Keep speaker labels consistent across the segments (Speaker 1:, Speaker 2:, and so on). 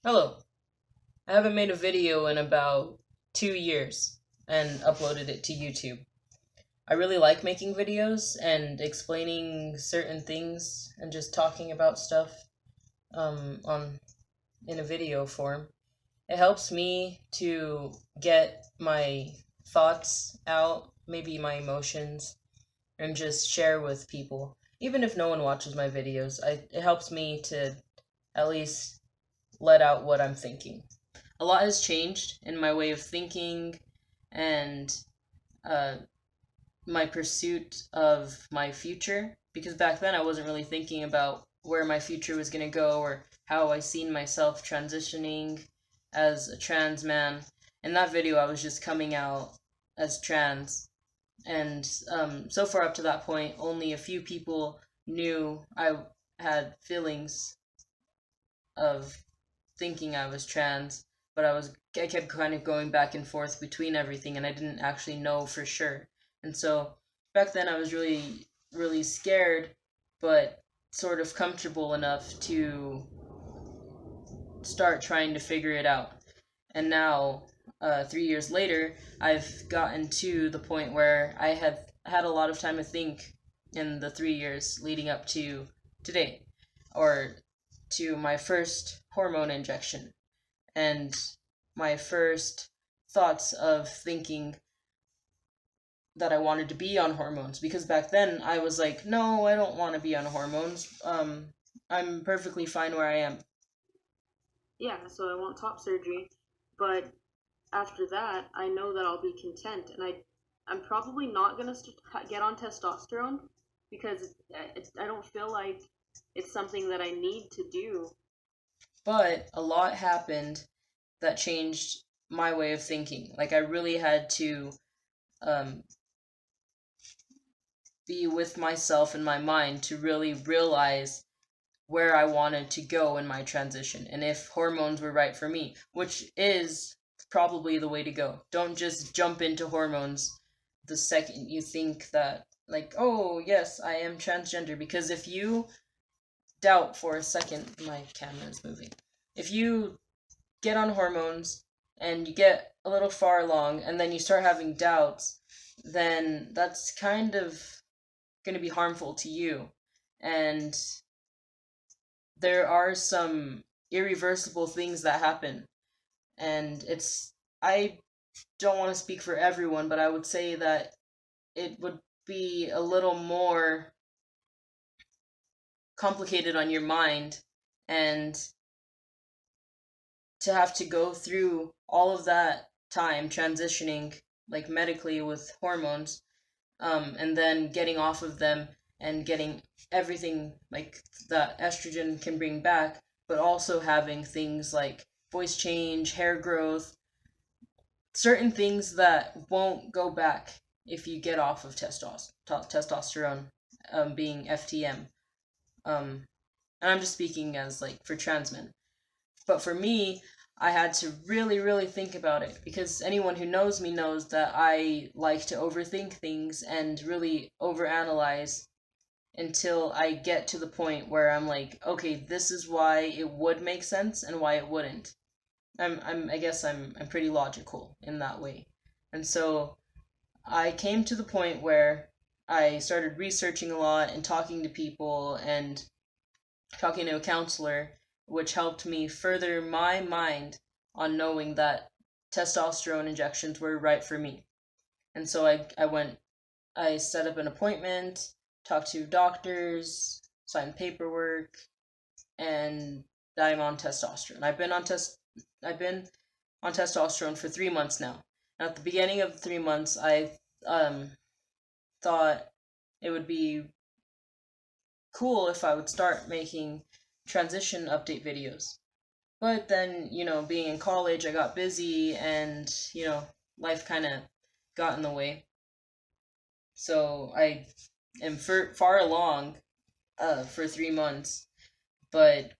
Speaker 1: Hello. I haven't made a video in about 2 years and uploaded it to YouTube. I really like making videos and explaining certain things and just talking about stuff on in a video form. It helps me to get my thoughts out, maybe my emotions, and just share with people. Even if no one watches my videos, it helps me to at least let out what I'm thinking. A lot has changed in my way of thinking and uh, my pursuit of my future, because back then I wasn't really thinking about where my future was going to go or how I seen myself transitioning as a trans man. In that video, I was just coming out as trans, and so far up to that point, only a few people knew I had feelings of thinking I was trans, but I kept kind of going back and forth between everything, and I didn't actually know for sure. And so back then I was really scared, but sort of comfortable enough to start trying to figure it out. And now, 3 years later, I've gotten to the point where I have had a lot of time to think in the 3 years leading up to today, or to my first hormone injection and my first thoughts of thinking that I wanted to be on hormones, because back then I was like, no, I don't want to be on hormones. I'm perfectly fine where I am.
Speaker 2: Yeah, so I want top surgery, but after that, I know that I'll be content, and I'm probably not gonna get on testosterone because I don't feel like it's something that I need to do.
Speaker 1: But a lot happened that changed my way of thinking. Like I really had to um, be with myself and my mind to really realize where I wanted to go in my transition and if hormones were right for me, which is probably the way to go. Don't just jump into hormones the second you think that, like, oh, yes, I am transgender. Because if you doubt for a second, my camera is moving. If you get on hormones and you get a little far along and then you start having doubts, then that's kind of going to be harmful to you. And there are some irreversible things that happen. And I don't want to speak for everyone, but I would say that it would be a little more complicated on your mind, and to have to go through all of that time transitioning, like medically with hormones, and then getting off of them and getting everything like that estrogen can bring back, but also having things like voice change, hair growth, certain things that won't go back if you get off of testosterone, being FTM. And I'm just speaking as like for trans men. But for me, I had to really think about it, because anyone who knows me knows that I like to overthink things and really overanalyze until I get to the point where I'm like, okay, this is why it would make sense and why it wouldn't. I guess I'm pretty logical in that way. And so I came to the point where I started researching a lot and talking to people and talking to a counselor, which helped me further my mind on knowing that testosterone injections were right for me. And so I set up an appointment, talked to doctors, signed paperwork, and I'm on testosterone. I've been on testosterone for 3 months now. And at the beginning of the 3 months, I thought it would be cool if I would start making transition update videos. But then, being in college, I got busy and, life kind of got in the way. So I am far along for 3 months, but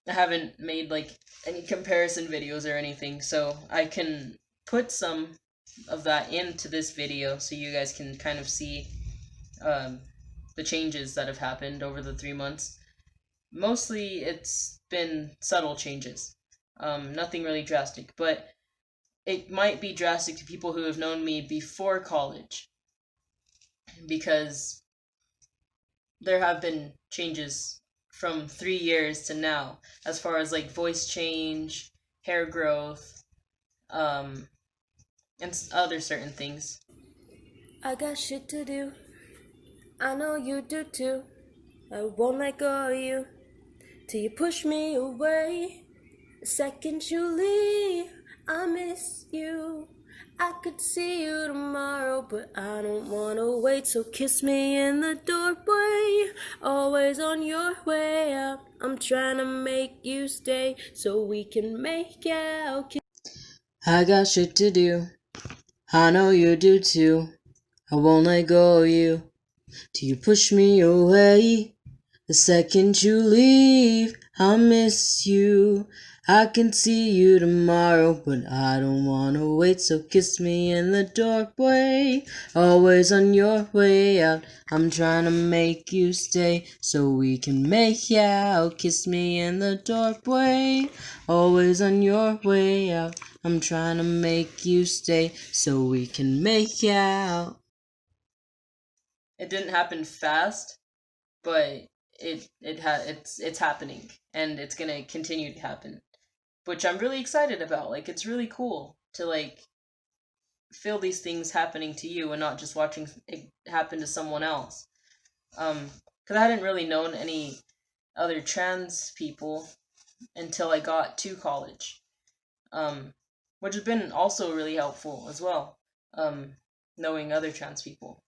Speaker 1: I haven't made like any comparison videos or anything. So I can put some of that into this video so you guys can kind of see um, the changes that have happened over the 3 months. Mostly it's been subtle changes. Nothing really drastic, but it might be drastic to people who have known me before college because there have been changes from 3 years to now as far as like voice change, hair growth, um, and other certain things.
Speaker 3: I got shit to do. I know you do too. I won't let go of you till you push me away. The second you leave, I miss you. I could see you tomorrow, but I don't wanna wait. So kiss me in the doorway, always on your way out. I'm trying to make you stay so we can make out.
Speaker 1: I got shit to do. I know you do too. I won't let go of you till you push me away. The second you leave, I'll miss you. I can see you tomorrow, but I don't wanna wait. So kiss me in the doorway, always on your way out. I'm trying to make you stay so we can make out. Kiss me in the doorway, always on your way out. I'm trying to make you stay so we can make out. It didn't happen fast, but it's happening and it's gonna continue to happen, which I'm really excited about. Like it's really cool to like feel these things happening to you and not just watching it happen to someone else. Because I hadn't really known any other trans people until I got to college, um, which has been also really helpful as well. Um, Knowing other trans people.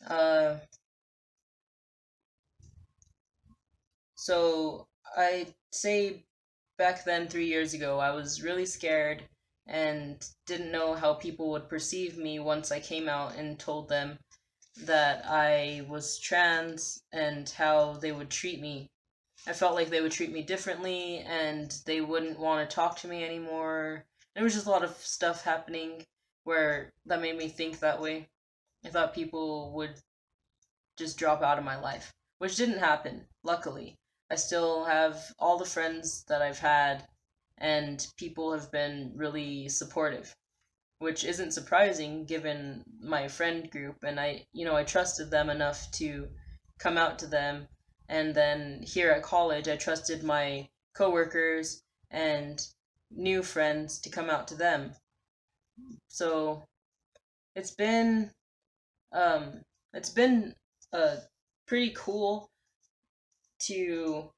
Speaker 1: Uh, So I'd say back then, 3 years ago, I was really scared and didn't know how people would perceive me once I came out and told them that I was trans and how they would treat me. I felt like they would treat me differently and they wouldn't want to talk to me anymore. There was just a lot of stuff happening where that made me think that way. I thought people would just drop out of my life, which didn't happen, luckily. I still have all the friends that I've had, and people have been really supportive, which isn't surprising given my friend group. And I trusted them enough to come out to them. And then here at college, I trusted my coworkers and new friends to come out to them. So it's been um, it's been pretty cool to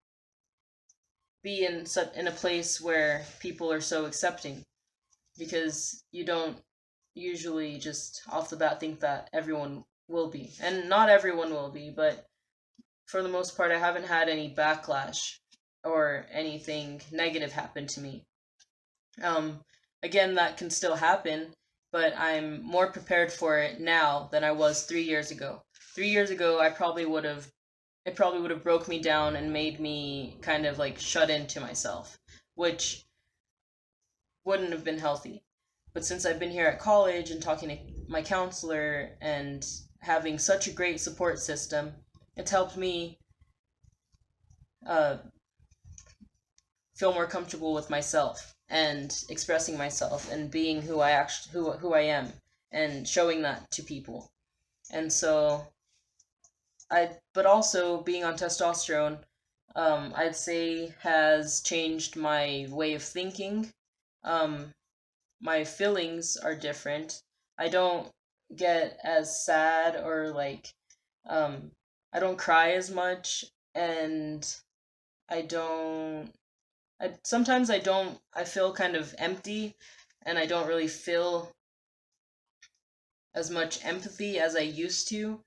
Speaker 1: be in a place where people are so accepting because you don't usually just off the bat think that everyone will be, and not everyone will be, but for the most part I haven't had any backlash or anything negative happen to me. um Again, that can still happen, but I'm more prepared for it now than I was 3 years ago. 3 years ago I probably would have it probably would have broke me down and made me kind of like shut into myself, which wouldn't have been healthy. But since I've been here at college and talking to my counselor and having such a great support system, it's helped me uh, feel more comfortable with myself and expressing myself and being who I am and showing that to people. And so but also being on testosterone, I'd say has changed my way of thinking. Um, my feelings are different. I don't get as sad or like, um, I don't cry as much, and I don't. Sometimes I feel kind of empty, and I don't really feel as much empathy as I used to.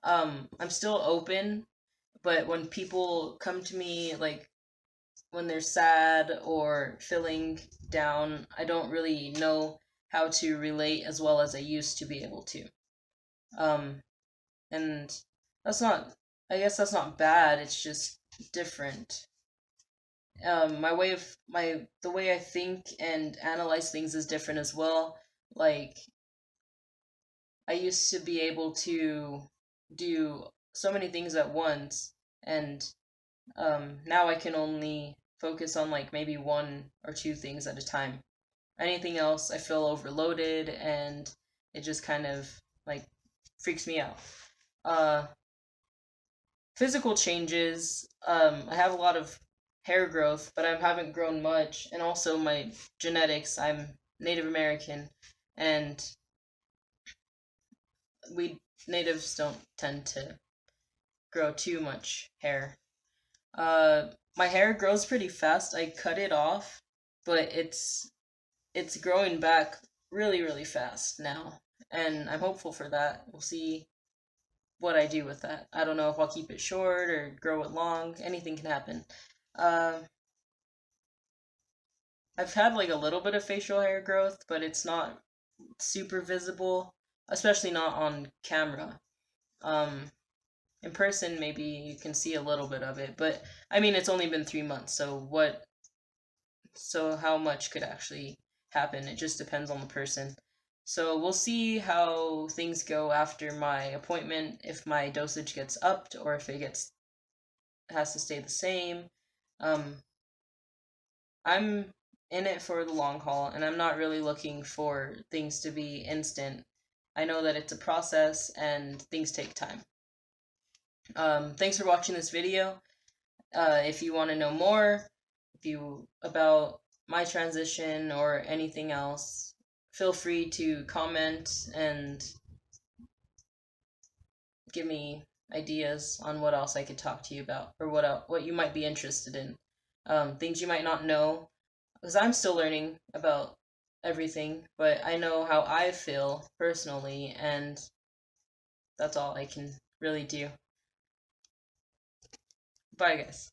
Speaker 1: I'm still open, but when people come to me like when they're sad or feeling down, I don't really know how to relate as well as I used to be able to. Um, and that's not, I guess that's not bad. It's just different. The way I think and analyze things is different as well. Like I used to be able to do so many things at once, and now I can only focus on like maybe one or two things at a time. Anything else, I feel overloaded and it just kind of like freaks me out. Uh, Physical changes. I have a lot of hair growth, but I haven't grown much, and also my genetics. I'm Native American, and we natives don't tend to grow too much hair. My hair grows pretty fast. I cut it off, but it's growing back really really fast now, and I'm hopeful for that. We'll see what I do with that. I don't know if I'll keep it short or grow it long. Anything can happen. Uh, I've had like a little bit of facial hair growth, but it's not super visible, especially not on camera. Um, in person, maybe you can see a little bit of it, but I mean, it's only been 3 months, so what? So how much could actually happen? It just depends on the person. So we'll see how things go after my appointment, if my dosage gets upped or if it gets has to stay the same. Um, I'm in it for the long haul, and I'm not really looking for things to be instant. I know that it's a process and things take time. Thanks for watching this video. If you want to know more, if you about my transition or anything else, feel free to comment and give me ideas on what else I could talk to you about or what you might be interested in. Things you might not know, because I'm still learning about everything, but I know how I feel personally, and that's all I can really do. Bye, guys.